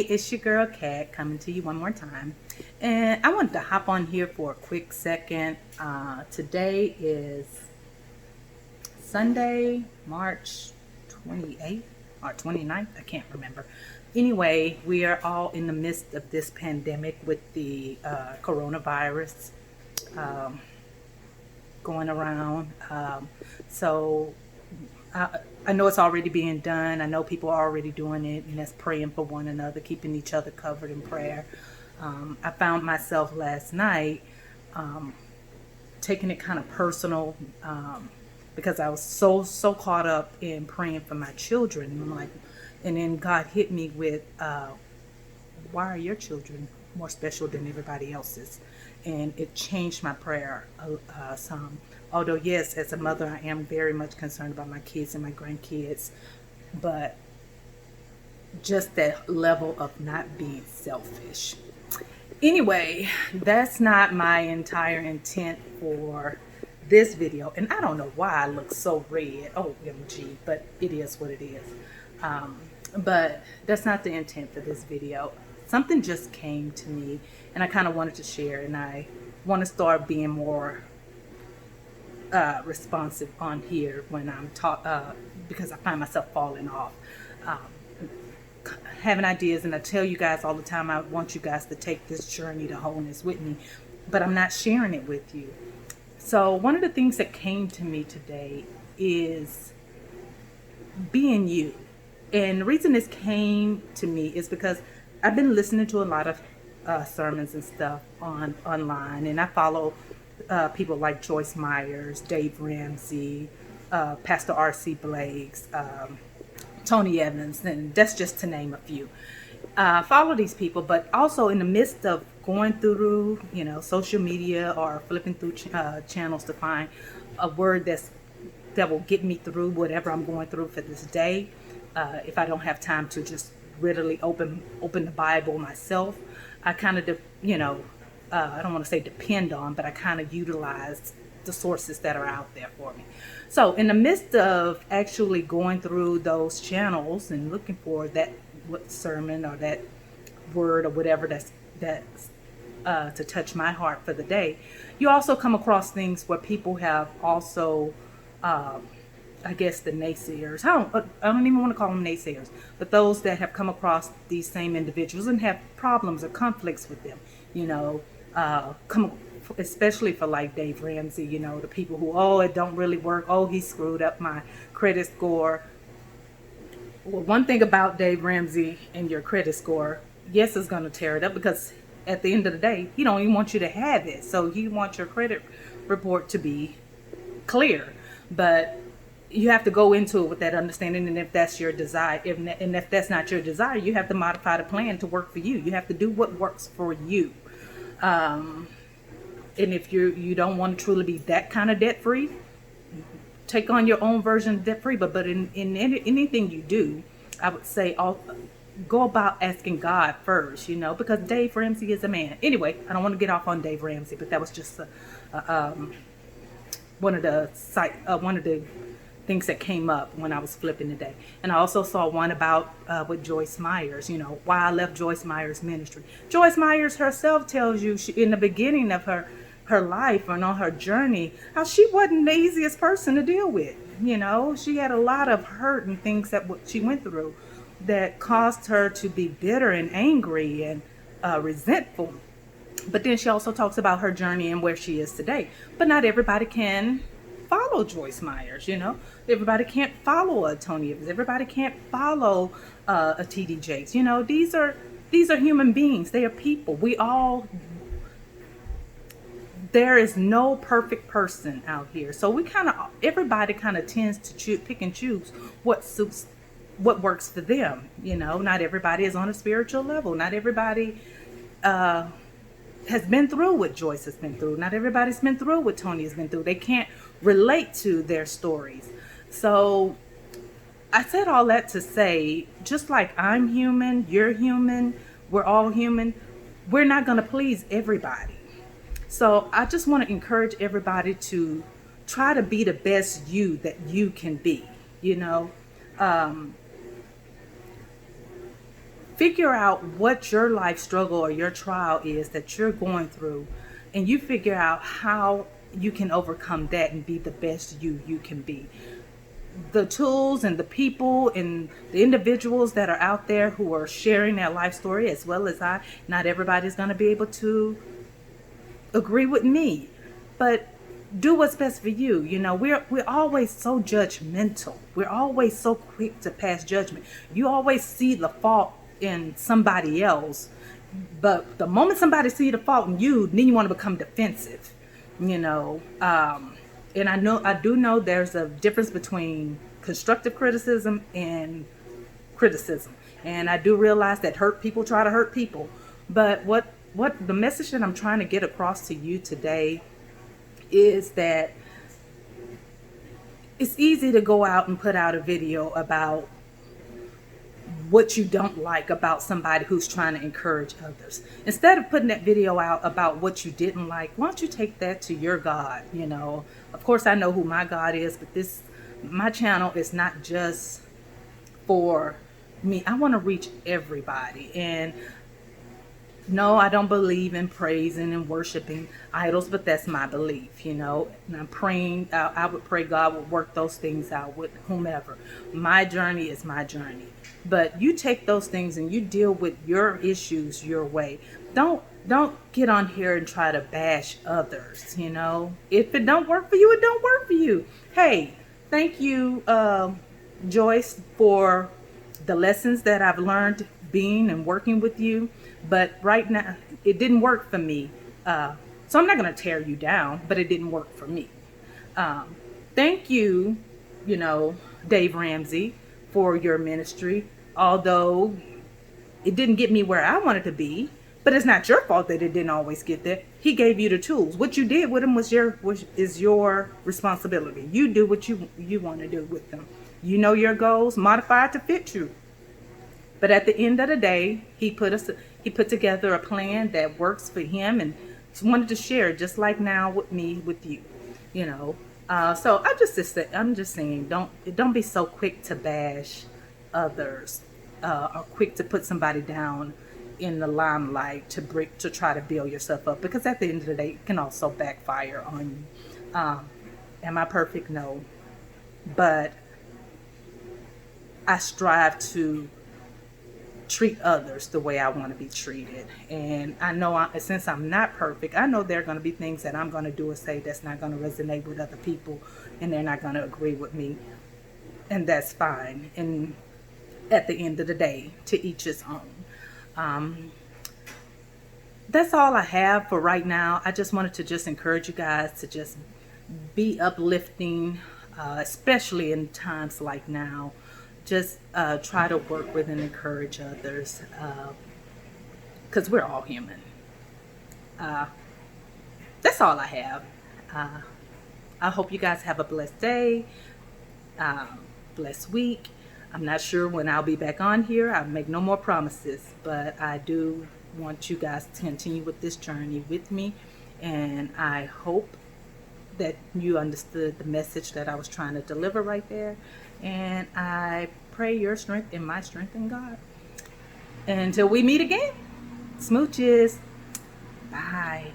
it's your girl Kat coming to you one more time. And I wanted to hop on here for a quick second. Today is Sunday, March 28th or 29th. I can't remember. Anyway, we are all in the midst of this pandemic with the coronavirus going around. So I know it's already being done. I know people are already doing it, and that's praying for one another, keeping each other covered in prayer. I found myself last night taking it kind of personal because I was so caught up in praying for my children. And then God hit me with, why are your children more special than everybody else's? And it changed my prayer some. Although, yes, as a mother, I am very much concerned about my kids and my grandkids, but just that level of not being selfish. Anyway, that's not my entire intent for this video. And I don't know why I look so red, OMG, but it is what it is. But that's not the intent for this video. Something just came to me and I kind of wanted to share, and I want to start being more responsive on here when I'm because I find myself falling off, having ideas, and I tell you guys all the time I want you guys to take this journey to wholeness with me, but I'm not sharing it with you. So one of the things that came to me today is being you. And the reason this came to me is because I've been listening to a lot of sermons and stuff online, and I follow people like Joyce Myers, Dave Ramsey, Pastor R.C. Blakes, Tony Evans, and that's just to name a few. Follow these people, but also in the midst of going through, social media or flipping through channels to find a word that will get me through whatever I'm going through for this day. If I don't have time to just readily open the Bible myself, I kind of, I don't want to say depend on, but I kind of utilize the sources that are out there for me. So in the midst of actually going through those channels and looking for that sermon or that word or whatever that's to touch my heart for the day, you also come across things where people have also, I guess, the naysayers. I don't even want to call them naysayers, but those that have come across these same individuals and have problems or conflicts with them, especially for like Dave Ramsey, the people who, it don't really work. He screwed up my credit score. Well, one thing about Dave Ramsey and your credit score, yes, it's going to tear it up, because at the end of the day, he don't even want you to have it. So he wants your credit report to be clear, but you have to go into it with that understanding. And if that's your desire, if that's not your desire, you have to modify the plan to work for you. You have to do what works for you. And if you don't want to truly be that kind of debt free, take on your own version of debt free. But in anything you do, I would say go about asking God first, because Dave Ramsey is a man. Anyway, I don't want to get off on Dave Ramsey, but that was just one of the things that came up when I was flipping today. And I also saw one about with Joyce Myers, why I left Joyce Myers ministry. Joyce Myers herself tells you in the beginning of her life and on her journey, how she wasn't the easiest person to deal with. She had a lot of hurt and things that she went through that caused her to be bitter and angry and resentful. But then she also talks about her journey and where she is today. But not everybody can follow Joyce Myers, Everybody can't follow a Tony Evans. Everybody can't follow a T.D. Jakes. These are human beings. They are people. There is no perfect person out here. So everybody kind of tends to pick and choose what suits, what works for them. Not everybody is on a spiritual level. Not everybody has been through what Joyce has been through. Not everybody's been through what Tony has been through. They can't relate to their stories. So I said all that to say, just like I'm human, you're human, we're all human, we're not going to please everybody. So I just want to encourage everybody to try to be the best you that you can be, figure out what your life struggle or your trial is that you're going through, and you figure out how you can overcome that and be the best you can be. The tools and the people and the individuals that are out there who are sharing their life story as well as I, not everybody's going to be able to agree with me, but do what's best for you. You know, we're always so judgmental. We're always so quick to pass judgment. You always see the fault in somebody else, but the moment somebody see the fault in you, then you want to become defensive. You know, and I do know there's a difference between constructive criticism and criticism, and I do realize that hurt people try to hurt people. But what the message that I'm trying to get across to you today is that it's easy to go out and put out a video about what you don't like about somebody who's trying to encourage others. Instead of putting that video out about what you didn't like, why don't you take that to your God? You know, of course I know who my God is, but my channel is not just for me. I want to reach everybody. And no, I don't believe in praising and worshiping idols, but that's my belief, you know. And I'm praying, I would pray God would work those things out with whomever. My journey is my journey. But you take those things and you deal with your issues your way. Don't get on here and try to bash others, you know. If it don't work for you, it don't work for you. Hey, thank you, Joyce, for the lessons that I've learned being and working with you. But right now, it didn't work for me. So I'm not going to tear you down, but it didn't work for me. Thank you, you know, Dave Ramsey, for your ministry. Although it didn't get me where I wanted to be, but it's not your fault that it didn't always get there. He gave you the tools. What you did with them is your responsibility. You do what you want to do with them. You know your goals, modify it to fit you. But at the end of the day, he put together a plan that works for him and wanted to share, just like now with me, with you, you know. So I'm just saying, don't be so quick to bash others, or quick to put somebody down in the limelight to try to build yourself up, because at the end of the day, it can also backfire on you. Am I perfect? No, but I strive to treat others the way I want to be treated. And I know since I'm not perfect, I know there are going to be things that I'm going to do or say that's not going to resonate with other people, and they're not going to agree with me, and that's fine. And at the end of the day, to each his own. That's all I have for right now. I just wanted to just encourage you guys to just be uplifting, especially in times like now. Just try to work with and encourage others, because we're all human. That's all I have. I hope you guys have a blessed day, blessed week. I'm not sure when I'll be back on here. I make no more promises, but I do want you guys to continue with this journey with me, and I hope that you understood the message that I was trying to deliver right there. And I pray your strength and my strength in God. And until we meet again, smooches. Bye.